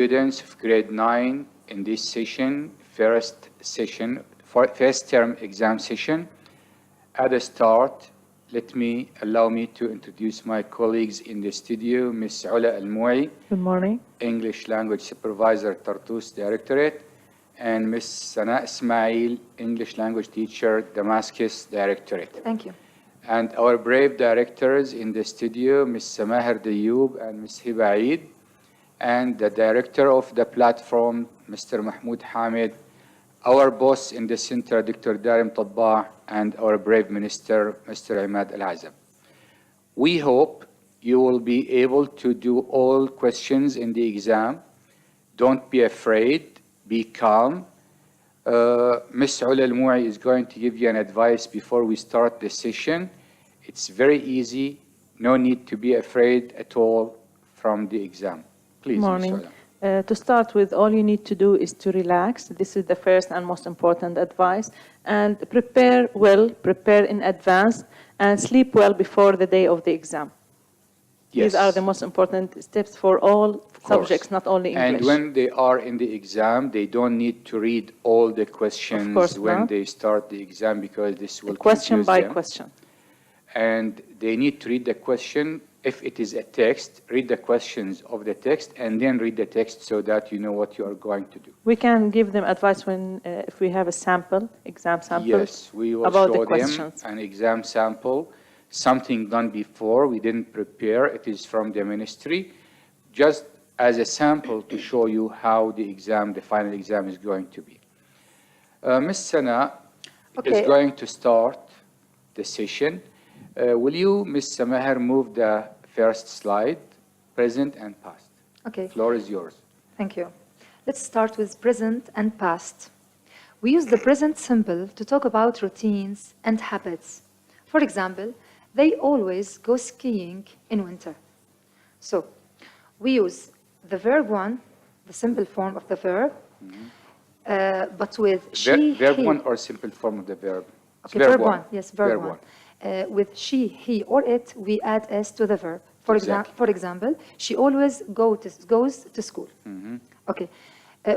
Students of grade 9 in this session, first term exam session. At the start, allow me to introduce my colleagues in the studio, Ms. Ula Al-Moui. Good morning. English Language Supervisor, Tartus Directorate, and Ms. Sana Ismail, English Language Teacher, Damascus Directorate. Thank you. And our brave directors in the studio, Ms. Samahar Dayoub and Ms. Hiba Eid, and the director of the platform, Mr. Mahmoud Hamid, our boss in the center, Dr. Darim Tabbah, and our brave minister, Mr. Imad Al-Azab. We hope you will be able to do all questions in the exam. Don't be afraid, be calm. Ms. Ula Al-Moui is going to give you an advice before we start the session. It's very easy, no need to be afraid at all from the exam. Please, morning. To start with, all you need to do is to relax. This is the first and most important advice. And prepare well, prepare in advance, and sleep well before the day of the exam. Yes. These are the most important steps for all subjects, not only English. And when they are in the exam, they don't need to read all the questions when they start the exam, because this will question by them. question. And they need to read the question. If it is a text, read the questions of the text and then read the text so that you know what you are going to do. We can give them advice when, if we have a sample, exam sample. Yes, we will about show the questions. them an exam sample, something done before, we didn't prepare, it is from the ministry, just as a sample to show you how the exam, the final exam is going to be. Ms. Sana is going to start the session. Will you, Ms. Samahar, move the first slide, present and past? Okay. The floor is yours. Thank you. Let's start with present and past. We use the present simple to talk about routines and habits. For example, they always go skiing in winter. So we use the verb one, the simple form of the verb, but with she, verb he. one or simple form of the verb? Okay, verb one. Yes, verb one. With she, he, or it, we add s to the verb. For example, she always goes to school. Okay.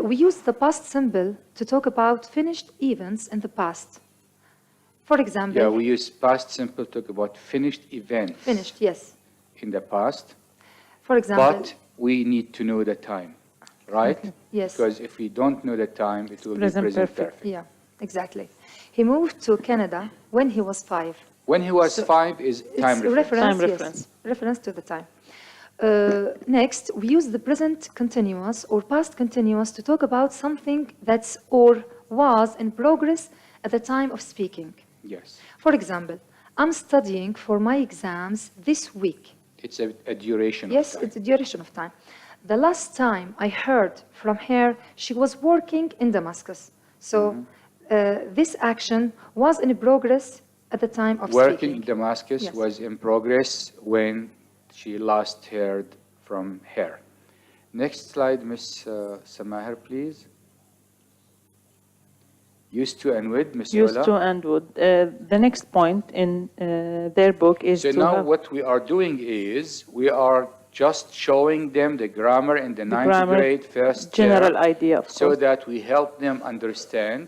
We use the past simple to talk about finished events in the past. For example... Yeah, we use past simple to talk about finished events. Finished, yes. In the past. For example... But we need to know the time, right? Yes. Because if we don't know the time, it will be present perfect. Yeah, exactly. He moved to Canada when he was 5. When he was 5 is time reference. Yes, reference to the time. Next, we use the present continuous or past continuous to talk about something that's or was in progress at the time of speaking. Yes. For example, I'm studying for my exams this week. It's a duration of time. Yes, it's a duration of time. The last time I heard from her, she was working in Damascus. So this action was in progress at the time of Working speaking. in Damascus Yes. was in progress when she last heard from her. Next slide, Ms. Samahar, please. Used to and with, Ms. Used Ola. to and would. The next point in their book is so to now have what we are doing is we are just showing them the grammar in the ninth grammar, grade first general term, idea, of so course. that we help them understand,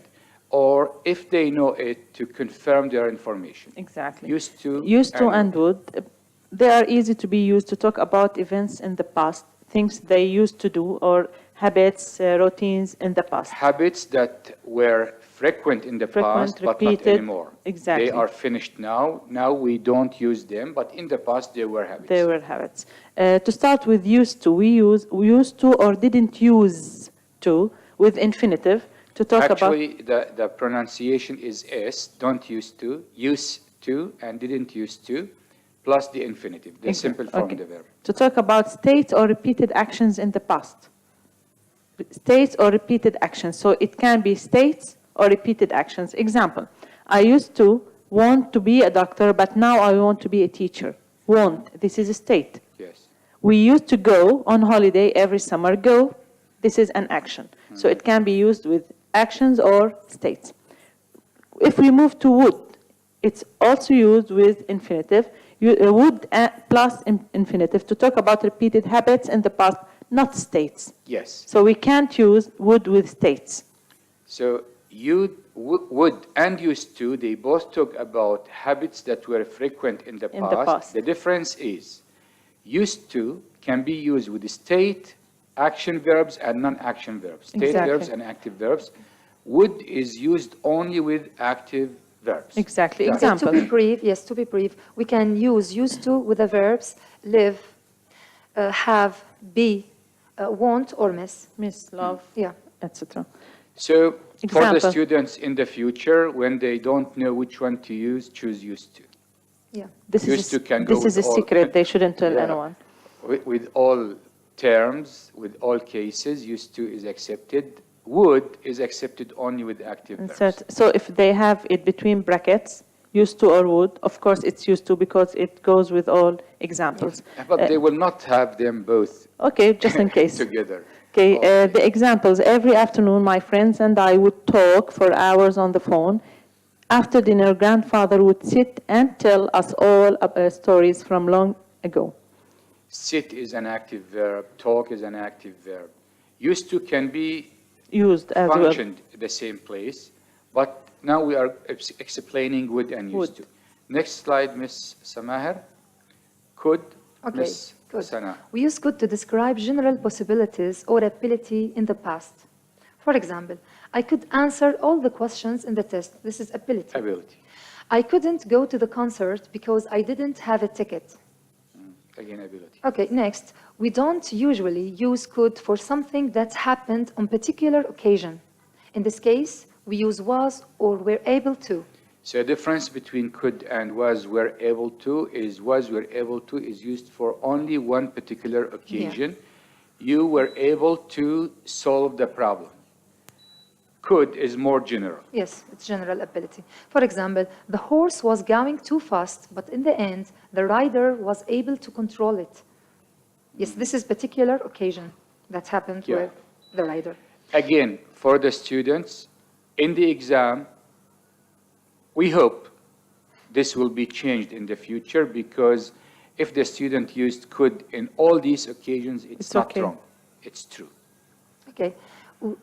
or if they know it, to confirm their information. Exactly. Used to and would. They are easy to be used to talk about events in the past, things they used to do, or habits, routines in the past. Habits that were frequent in the past, but not repeated. anymore. Exactly. They are finished now. Now we don't use them, but in the past they were habits. They were habits. To start with used to, we used to or didn't use to with infinitive to talk about. Actually, the pronunciation is S, don't used to, and didn't used to, plus the infinitive, the simple form of the verb. To talk about states or repeated actions in the past. States or repeated actions. So it can be states or repeated actions. Example, I used to want to be a doctor, but now I want to be a teacher. Want, this is a state. Yes. We used to go on holiday every summer. Go, this is an action. So it can be used with actions or states. If we move to would, it's also used with infinitive. Would plus infinitive to talk about repeated habits in the past, not states. Yes. So we can't use would with states. So you would and used to, they both talk about habits that were frequent in the past. The difference is used to can be used with state, action verbs, and non-action verbs. State verbs and active verbs. Would is used only with active verbs. Exactly. Yeah. Example. To be brief, yes, to be brief, we can use used to with the verbs live, have, be, want, or miss. Miss, love, Yeah. etc. So for the Example. students in the future, when they don't know which one to use, choose used to. Yeah. This Used to can this go is a with all- secret. They shouldn't tell Yeah. anyone. With all terms, with all cases, used to is accepted. Would is accepted only with active verbs. So if they have it between brackets, used to or would, of course it's used to because it goes with all examples. But they will not have them both Okay, just in case. together. Okay, Okay. the examples. Every afternoon, my friends and I would talk for hours on the phone. After dinner, grandfather would sit and tell us all stories from long ago. Sit is an active verb. Talk is an active verb. Used to can be Used as well. functioned in the same place, but now we are explaining would and used Would. to. Next slide, Miss Samaher. Could, Okay, Miss good. Sana. We use could to describe general possibilities or ability in the past. For example, I could answer all the questions in the test. This is ability. Ability. I couldn't go to the concert because I didn't have a ticket. Again, ability. Okay, next. We don't usually use could for something that happened on particular occasion. In this case, we use was or were able to. So the difference between could and was were able to is was were able to is used for only one particular occasion. You were able to solve the problem. Could is more general. Yes, it's general ability. For example, the horse was going too fast, but in the end, the rider was able to control it. Yes, this is particular occasion that happened Yeah. with the rider. Again, for the students, in the exam, we hope this will be changed in the future because if the student used could in all these occasions, it's not okay. wrong. It's true. Okay.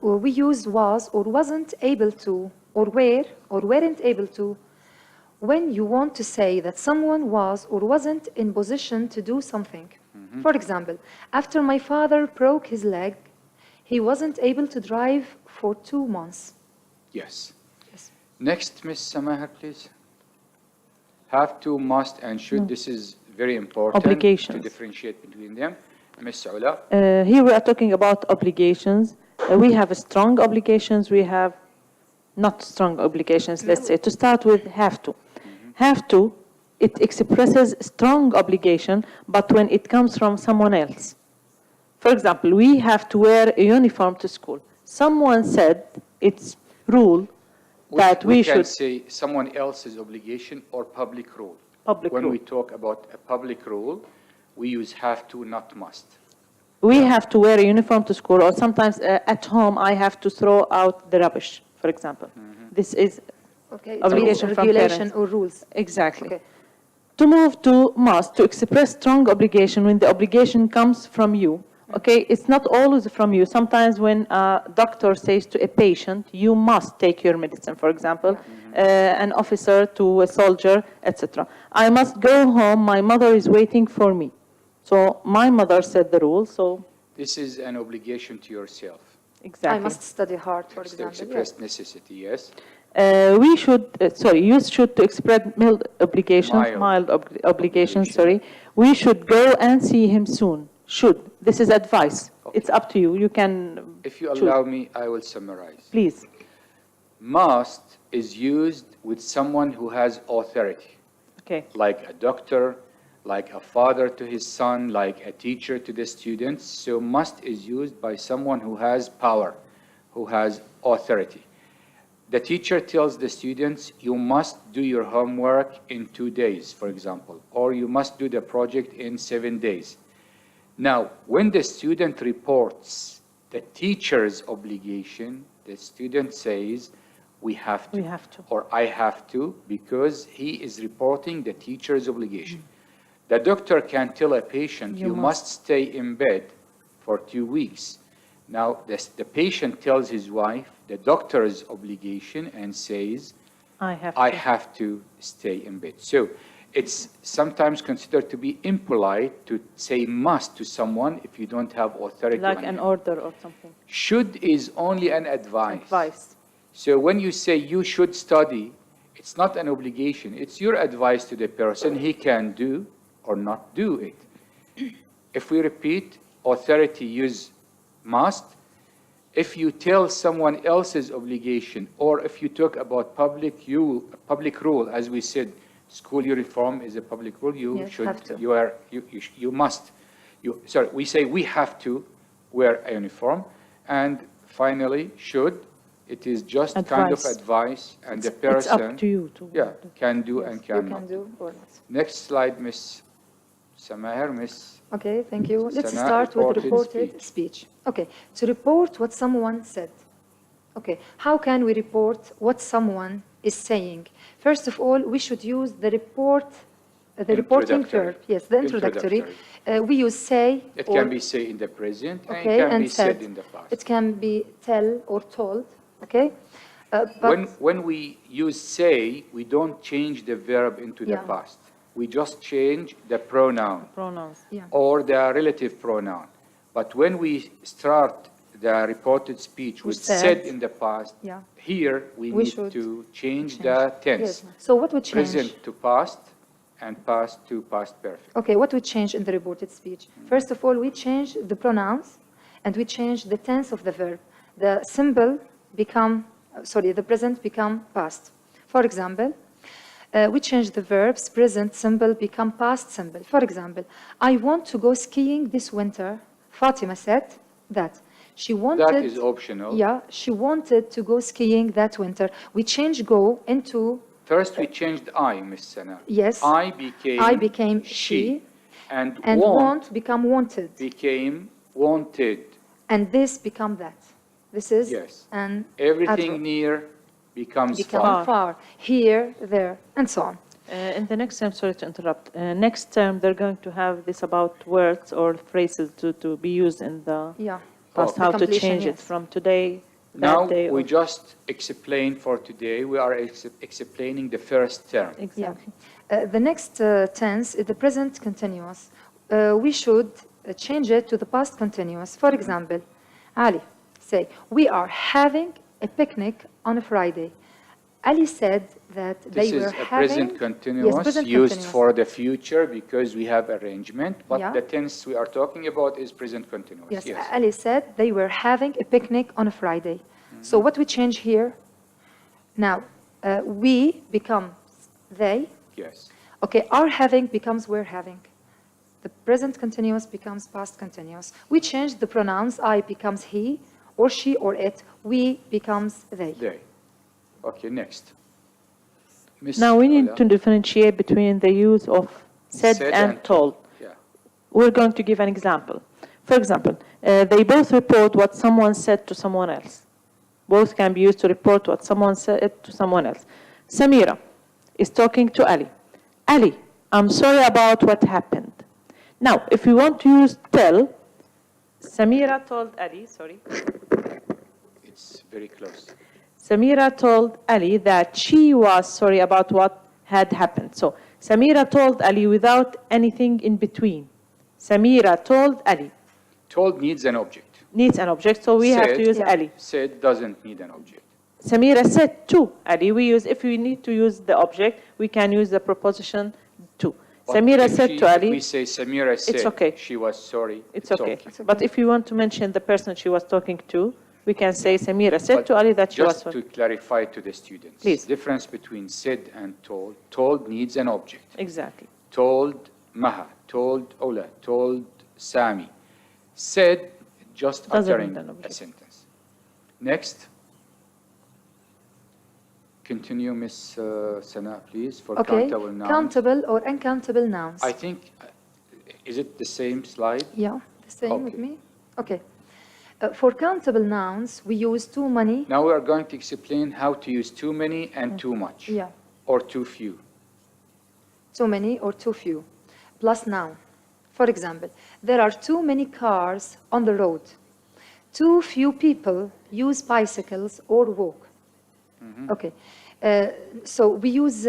We used was or wasn't able to, or were or weren't able to, when you want to say that someone was or wasn't in position to do something. For example, after my father broke his leg, he wasn't able to drive for 2 months. Yes. Yes. Next, Ms. Samaha, please. Have to, must, and should. This is very important Obligations. to differentiate between them. Ms. Ula. Here we are talking about obligations. We have strong obligations. We have not strong obligations, let's say. To start with, have to. Have to, it expresses strong obligation, but when it comes from someone else. For example, we have to wear a uniform to school. Someone said it's rule that we can should. say someone else's obligation or public rule. Public when rule. we talk about a public rule, we use have to, not must. We have to wear a uniform to school, or sometimes at home I have to throw out the rubbish, for example. This is Okay, Obligation it's from regulation parents. or rules. exactly. Okay. To move to must, to express strong obligation when the obligation comes from you. Okay, it's not always from you. Sometimes when a doctor says to a patient, you must take your medicine, for example, an officer to a soldier, etc. I must go home, my mother is waiting for me. So my mother said the rule, so This is an obligation to yourself. exactly. I must study hard, for It's to example. express necessity, yes. We should, you should to express mild obligations, Mild obligations, obligation. sorry. We should go and see him soon. Should. This is advice. Okay. It's up to you. You can If you choose. allow me, I will summarize. Please. Must is used with someone who has authority, Okay. like a doctor, like a father to his son, like a teacher to the students. So must is used by someone who has power, who has authority. The teacher tells the students, you must do your homework in 2 days, for example, or you must do the project in 7 days. Now, when the student reports the teacher's obligation, the student says, we have to, We have to. or I have to, because he is reporting the teacher's obligation. The doctor can tell a patient, You you must stay in bed for 2 weeks. Now, the patient tells his wife the doctor's obligation and says, I have to stay in bed. So it's sometimes considered to be impolite to say must to someone if you don't have authority. Like an order or something. Should is only an advice. Advice. So when you say you should study, it's not an obligation. It's your advice to the person. He can do or not do it. If we repeat, authority use must. If you tell someone else's obligation, or if you talk about public rule, as we said, school uniform is a public rule. You should. Have to. You must. Sorry, we say we have to wear a uniform, and finally should. It is just kind of advice, and the person. It's up to you to. Can do and cannot. You can do or not. Next slide, Miss Samaher. Miss. Okay, thank you. Let's Sana, start with reported reported speech. Okay, to report what someone said. Okay, how can we report what someone is saying? First of all, we should use the reporting verb. Yes, the introductory. We use say. It can be say in the present, okay, and it can be said in the past. It can be tell or told. Okay, but when we use say, we don't change the verb into the past. We just change the pronoun or the relative pronoun. But when we start the reported speech with said in the past, here we need to change the tense. Yes. So what would change? Present to past and past to past perfect. Okay, what would change in the reported speech? First of all, we change the pronouns and we change the tense of the verb. The symbol the present become past. For example, we change the verbs, present symbol become past symbol. For example, I want to go skiing this winter. Fatima said that. She wanted. That is optional. Yeah, she wanted to go skiing that winter. We change go into. First, we changed I, Miss Sana. Yes. I became she. And want become wanted. Became wanted. And this become that. This is an everything adverb. Near becomes far. Here, there, and so on. In the next term, sorry to interrupt, next term they're going to have this about words or phrases to be used in the past, how to change it from today, now day. We just explain for today, we are explaining the first term. Exactly. The next tense is the present continuous. We should change it to the past continuous. For example, Ali, say, we are having a picnic on a Friday. Ali said that they were having... This is a present continuous used for the future because we have arrangement, but the tense we are talking about is present continuous. Yes, Ali said they were having a picnic on a Friday. So what we change here? Now, we become they. Yes. Okay, are having becomes we're having. The present continuous becomes past continuous. We change the pronouns. I becomes he, or she, or it. We becomes they. They. Okay, next. Now we need to differentiate between the use of said and told. We're going to give an example. For example, they both report what someone said to someone else. Both can be used to report what someone said to someone else. Samira is talking to Ali. Ali, I'm sorry about what happened. Now, if we want to use tell, Samira told Ali, sorry. It's very close. Samira told Ali that she was sorry about what had happened. So, Samira told Ali without anything in between. Samira told Ali. Told needs an object. Needs an object, so we have to use Ali. Said doesn't need an object. Samira said to Ali. If we need to use the object, we can use the preposition to. But Samira said to Ali. If we say Samira said, it's okay. She was sorry. It's okay. But if we want to mention the person she was talking to, we can say Samira said to Ali that she was sorry. Just to clarify to the students, please. Difference between said and told. Told needs an object. Exactly. Told Maha, told Ola, told Sami. Said, just uttering a sentence. Next. Continue, Miss Sana, please, for countable nouns. Countable or uncountable nouns. I think, is it the same slide? Yeah, the same with me. Okay. For countable nouns, we use too many. Now we are going to explain how to use too many and too much. Yeah. Or too few. Too many or too few. Plus noun. For example, there are too many cars on the road. Too few people use bicycles or walk. Okay, so we use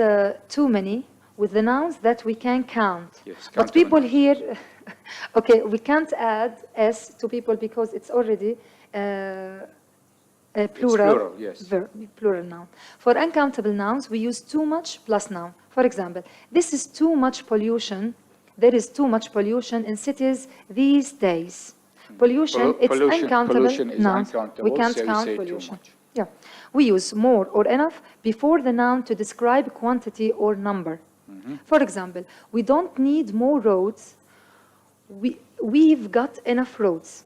too many with the nouns that we can count. Yes, but countable people nouns. here, okay, we can't add S to people because it's already a plural, plural, yes. Plural noun. For uncountable nouns, we use too much plus noun. For example, this is too much pollution. There is too much pollution in cities these days. Pollution, it's uncountable pollution is nouns. uncountable, We can't so you count say too pollution. much. Yeah. We use more or enough before the noun to describe quantity or number. For example, we don't need more roads. We've got enough roads.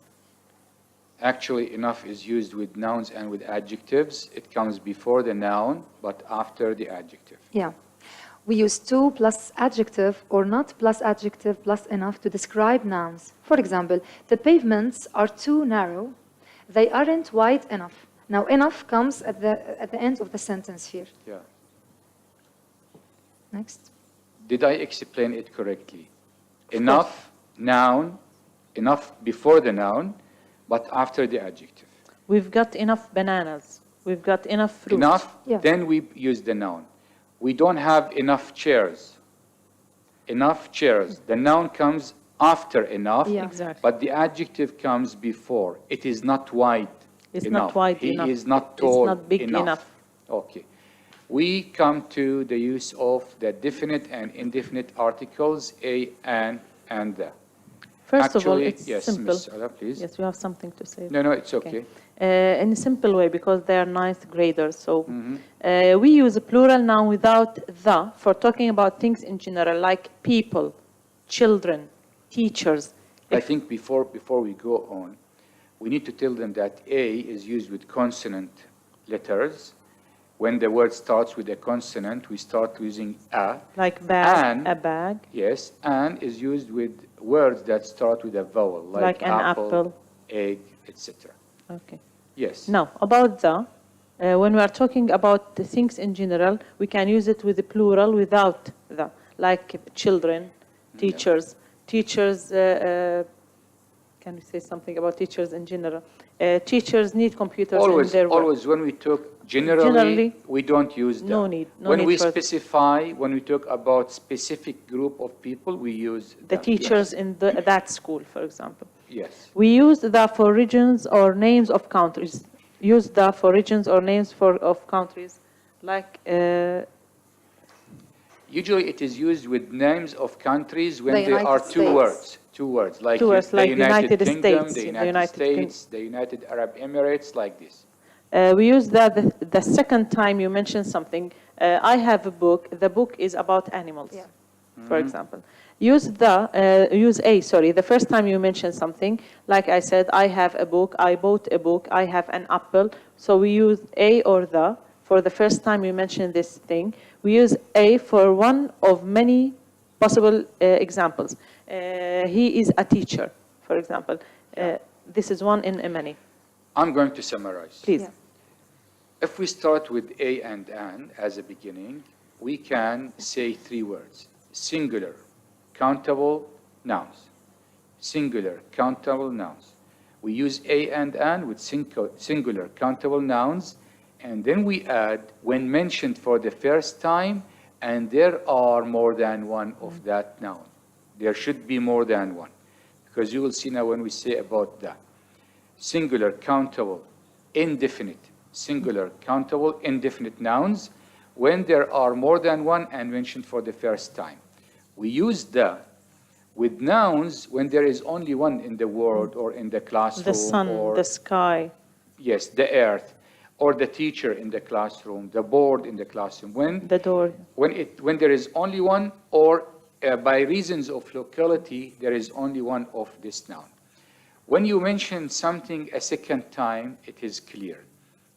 Actually, enough is used with nouns and with adjectives. It comes before the noun, but after the adjective. Yeah. We use to plus adjective or not plus adjective plus enough to describe nouns. For example, the pavements are too narrow. They aren't wide enough. Now, enough comes at the end of the sentence here. Yeah. Next. Did I explain it correctly? Enough, noun, enough before the noun, but after the adjective. We've got enough bananas. We've got enough fruit. Enough, Yeah. then we use the noun. We don't have enough chairs. Enough chairs. The noun comes after enough, Yeah. Exactly. but the adjective comes before. It is not wide It's enough. not wide He enough. is not It's tall not big enough. Okay. We come to the use of the definite and indefinite articles a, and the. First of all, Actually, it's yes, simple. Ms. Ala, please. Yes, you have something to say. No, it's okay. In a simple way, because they are ninth graders. So we use a plural noun without the for talking about things in general, like people, children, teachers. I think before we go on, we need to tell them that A is used with consonant letters. When the word starts with a consonant, we start using a. Like bag, And- a bag, Yes, and is used with words that start with a vowel, like an apple. egg, etc. Okay. Yes. Now, about the, when we are talking about the things in general, we can use it with the plural without the, like children, teachers. Teachers, can we say something about teachers in general? Teachers need computers in their work. Always when we talk generally, we don't use that. No need. No when need we for- specify, when we talk about specific group of people, we use The that. teachers in that school, for example. Yes. We use the for regions or names of countries. Use the for regions or names of countries, like Usually it is used with names of countries when The there are United two States. words. Two words, like, Two words, the like the United United Kingdom, States, the the United United States, the United Arab Emirates, like this. we use that the second time you mention something. I have a book. The book is about animals, Yeah. for example. Use a. Sorry, the first time you mention something, like I said, I have a book. I bought a book. I have an apple. So we use a or the for the first time you mention this thing. We use a for one of many possible examples. He is a teacher, for example. This is one in many. I'm going to summarize. Please. Yeah. If we start with a and an as a beginning, we can say three words: singular, countable nouns. Singular, countable nouns. We use a and an with singular, countable nouns, and then we add when mentioned for the first time, and there are more than one of that noun. There should be more than one, because you will see now when we say about that. Singular, countable, indefinite. Singular, countable, indefinite nouns when there are more than one and mentioned for the first time. We use the with nouns when there is only one in the world or in the classroom. The sun, or, the sky. yes, the earth, or the teacher in the classroom, the board in the classroom. The door. When there is only one, or by reasons of locality, there is only one of this noun. When you mention something a second time, it is clear.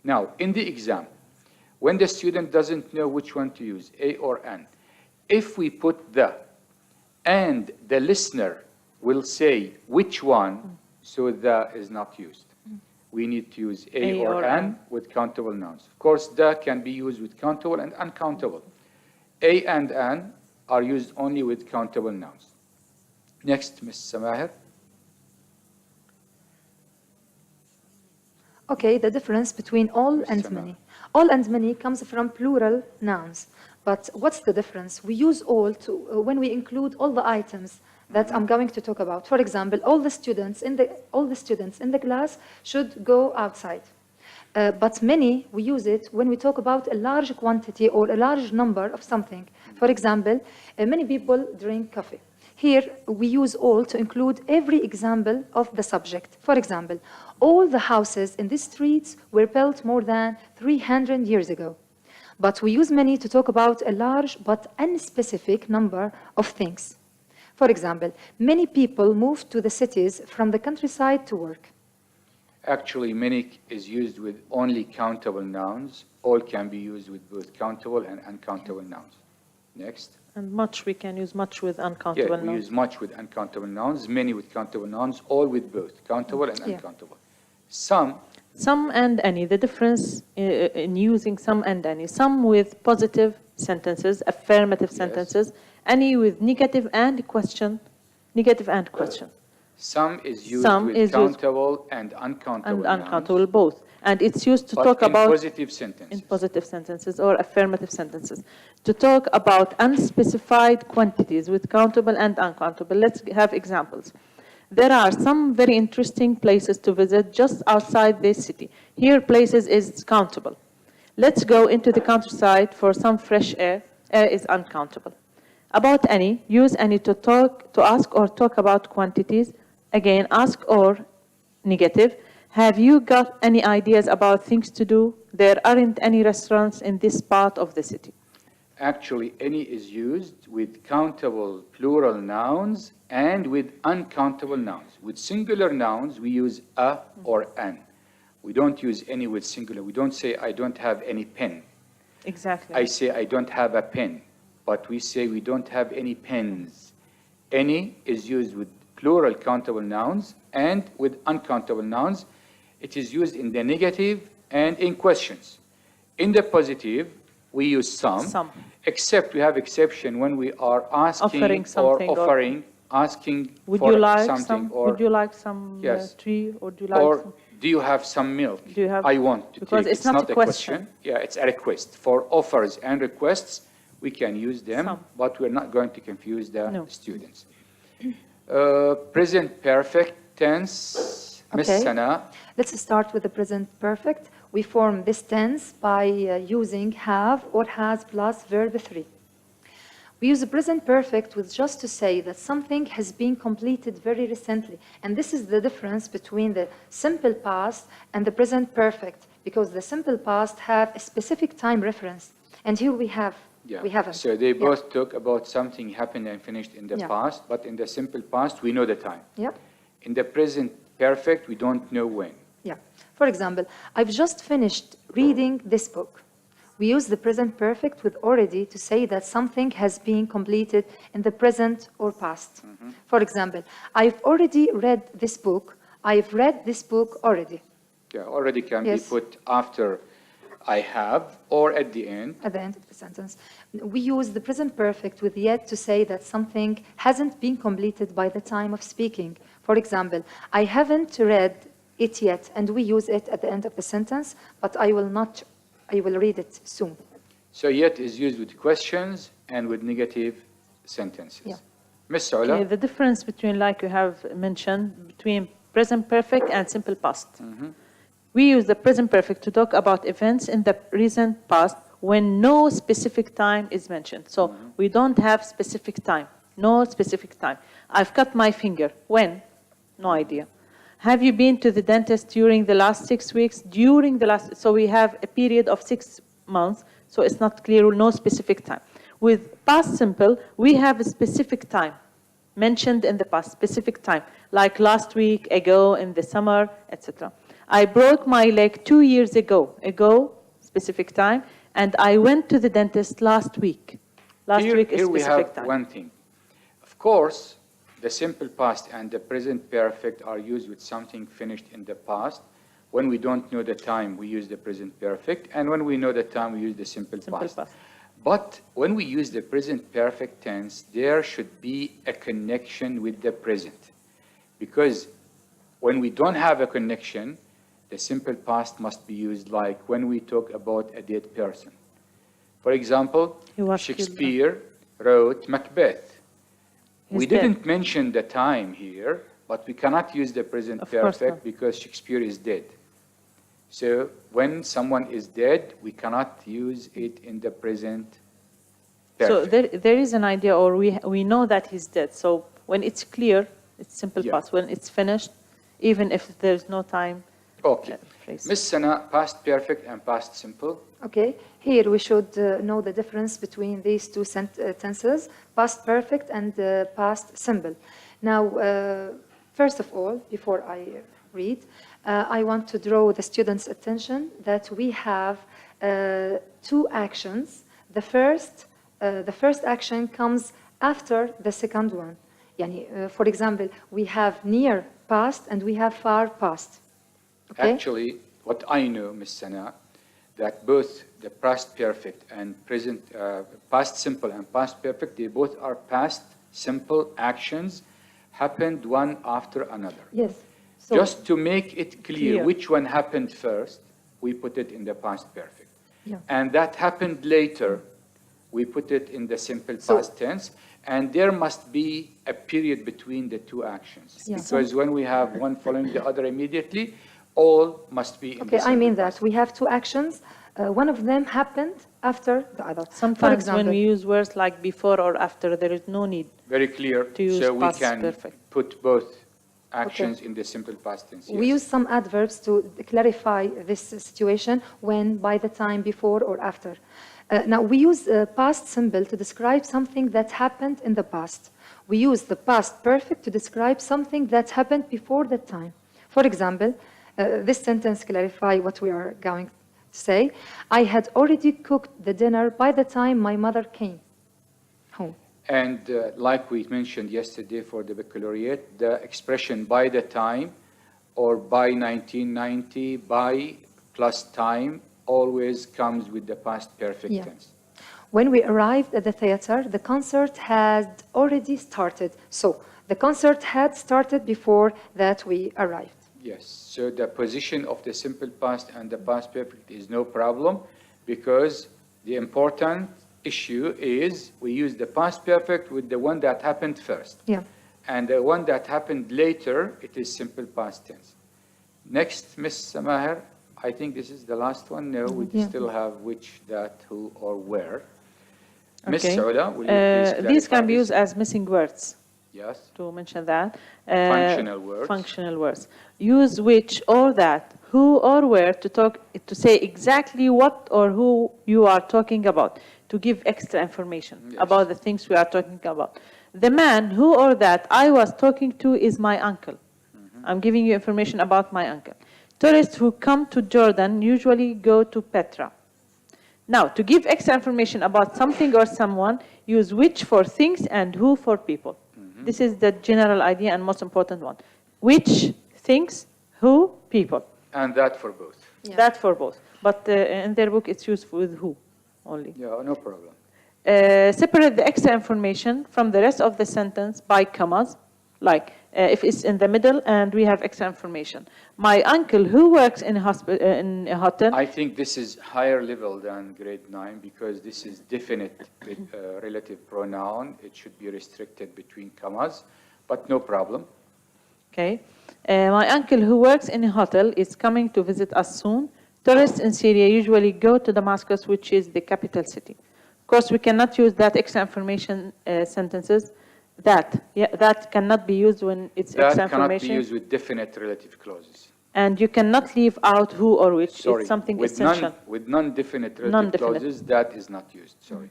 Now, in the exam, when the student doesn't know which one to use, a or an, if we put the, and the listener will say which one, so the is not used. We need to use a or an with countable nouns. Of course, the can be used with countable and uncountable. A and an are used only with countable nouns. Next, Ms. Samaher. Okay, the difference between all and many. All and many comes from plural nouns. But what's the difference? We use all to, when we include all the items that I'm going to talk about. For example, all the students in the class should go outside. But many, we use it when we talk about a large quantity or a large number of something. For example, many people drink coffee. Here, we use all to include every example of the subject. For example, all the houses in the streets were built more than 300 years ago. But we use many to talk about a large but unspecific number of things. For example, many people moved to the cities from the countryside to work. Actually, many is used with only countable nouns. All can be used with both countable and uncountable nouns. Next. And much, we can use much with uncountable nouns. Yeah, we use much with uncountable nouns, many with countable nouns, all with both countable and uncountable. Some and any. The difference in using some and any. Some with positive sentences, affirmative sentences. Any with negative and question. Negative and question. Some is used with countable and uncountable and uncountable both. And it's used to talk about positive sentences. In positive sentences or affirmative sentences. To talk about unspecified quantities with countable and uncountable. Let's have examples. There are some very interesting places to visit just outside this city. Here, places is countable. Let's go into the countryside for some fresh air. Air is uncountable. About any, use any to ask or talk about quantities. Again, ask or negative. Have you got any ideas about things to do? There aren't any restaurants in this part of the city. Actually, any is used with countable plural nouns and with uncountable nouns. With singular nouns, we use a or an. We don't use any with singular. We don't say, I don't have any pen. Exactly. I say, I don't have a pen. But we say, we don't have any pens. Any is used with plural countable nouns and with uncountable nouns. It is used in the negative and in questions. In the positive, we use some. Except we have exception when we are asking asking would for you like something. Some, or, would you like some tree? Or do you like some? Do you have some milk? Do you have, I want to because take. It's not a question. Yeah, it's a request. For offers and requests, we can use them, but we're not going to confuse the students. Present perfect tense, Ms. Sana. Let's start with the present perfect. We form this tense by using have or has plus verb 3. We use the present perfect with just to say that something has been completed very recently. And this is the difference between the simple past and the present perfect, because the simple past have a specific time reference. And here we have. Yeah. We haven't. So they both talk about something happened and finished in the past, but in the simple past, we know the time. Yeah. In the present perfect, we don't know when. Yeah. For example, I've just finished reading this book. We use the present perfect with already to say that something has been completed in the present or past. For example, I've already read this book. I've read this book already. Yeah, already can be put after I have or at the end. At the end of the sentence. We use the present perfect with yet to say that something hasn't been completed by the time of speaking. For example, I haven't read it yet, and we use it at the end of the sentence, but I will read it soon. So yet is used with questions and with negative sentences. Yeah. Ms. Saula? Okay, the difference between, like you have mentioned, between present perfect and simple past. We use the present perfect to talk about events in the recent past when no specific time is mentioned. So we don't have specific time, no specific time. I've cut my finger. When? No idea. Have you been to the dentist during the last 6 weeks? So we have a period of 6 months, so it's not clear, no specific time. With past simple, we have a specific time mentioned in the past, specific time, like last week, ago, in the summer, etc. I broke my leg 2 years ago, specific time, and I went to the dentist last week. Last week is specific time. Here we have one thing. Of course, the simple past and the present perfect are used with something finished in the past. When we don't know the time, we use the present perfect, and when we know the time, we use the simple past. But when we use the present perfect tense, there should be a connection with the present. Because when we don't have a connection, the simple past must be used like when we talk about a dead person. For example, He was Shakespeare wrote Macbeth. We dead. didn't mention the time here, but we cannot use the present Of course perfect not. because Shakespeare is dead. So when someone is dead, we cannot use it in the present So perfect. there is an idea, or we know that he's dead. So when it's clear, it's simple Yeah. past. When it's finished, even if there's no time. Okay. phrase. Miss Sana, past perfect and past simple. Okay, here we should know the difference between these two tenses, past perfect and past simple. Now, first of all, before I read, I want to draw the students' attention that we have two actions. The first action comes after the second one. Yani, for example, we have near past and we have far past. Okay? Actually, what I know, Miss Sana, that both the past perfect and present, past simple and past perfect, they both are past simple actions happened one after another. Yes. So, Just to make it clear Clear. which one happened first, we put it in the past perfect. Yeah. And that happened later, we put it in the simple So- past tense. And there must be a period between the two actions. Yeah. Because when we have one following the other immediately, all must be in okay, the I mean simple that. past. We have two actions. One of them happened after the other. For Sometimes example, when we use words like before or after, there is no need. Very clear, To use so we past can perfect. put both actions in the simple past tense. we yes. use some adverbs to clarify this situation when, by the time, before, or after. Now, we use past simple to describe something that happened in the past. We use the past perfect to describe something that happened before that time. For example, this sentence clarifies what we are going to say. I had already cooked the dinner by the time my mother came home. And like we mentioned yesterday for the baccalaureate, the expression by the time or by 1990, by plus time, always comes with the past perfect Yeah. tense. When we arrived at the theater, the concert had already started. So the concert had started before that we arrived. Yes, so the position of the simple past and the past perfect is no problem because the important issue is we use the past perfect with the one that happened first. Yeah. And the one that happened later, it is simple past tense. Next, Miss Samahir, I think this is the last one. No, we Yeah. still have which, that, who, or where. Miss Okay. Sauda, will you please These clarify can be this? used as missing words. Yes. To mention that. Functional words. Functional words. Use which or that, who or where to say exactly what or who you are talking about, to give extra information Yes. about the things we are talking about. The man who or that I was talking to is my uncle. I'm giving you information about my uncle. Tourists who come to Jordan usually go to Petra. Now, to give extra information about something or someone, use which for things and who for people. This is the general idea and most important one. Which, things, who, people. And that for both. Yeah. That for both. But in their book, it's used with who only. Yeah, no problem. Separate the extra information from the rest of the sentence by commas, like if it's in the middle and we have extra information. My uncle who works in a hotel. I think this is higher level than grade 9 because this is definite with relative pronoun. It should be restricted between commas, but no problem. Okay. My uncle who works in a hotel is coming to visit us soon. Tourists in Syria usually go to Damascus, which is the capital city. Of course, we cannot use that extra information sentences. That cannot be used when it's extra That cannot be information. used with definite relative clauses. And you cannot leave out who or which. Sorry, It's something with essential. with non-definite relative Non-definite. clauses, that is not used. Sorry.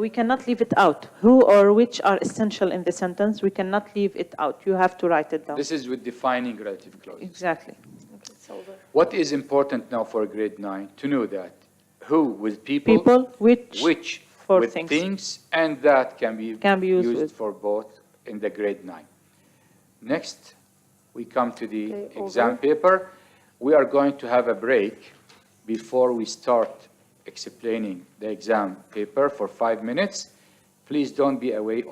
We cannot leave it out. Who or which are essential in the sentence. We cannot leave it out. You have to write it down. This is with defining relative clauses. Exactly. It's over. What is important now for grade 9? To know that who with people, People, which for with things. and that can be used with. for both in the grade 9. Next, we come to the Okay, exam over. paper. We are going to have a break before we start explaining the exam paper for 5 minutes. Please don't be away.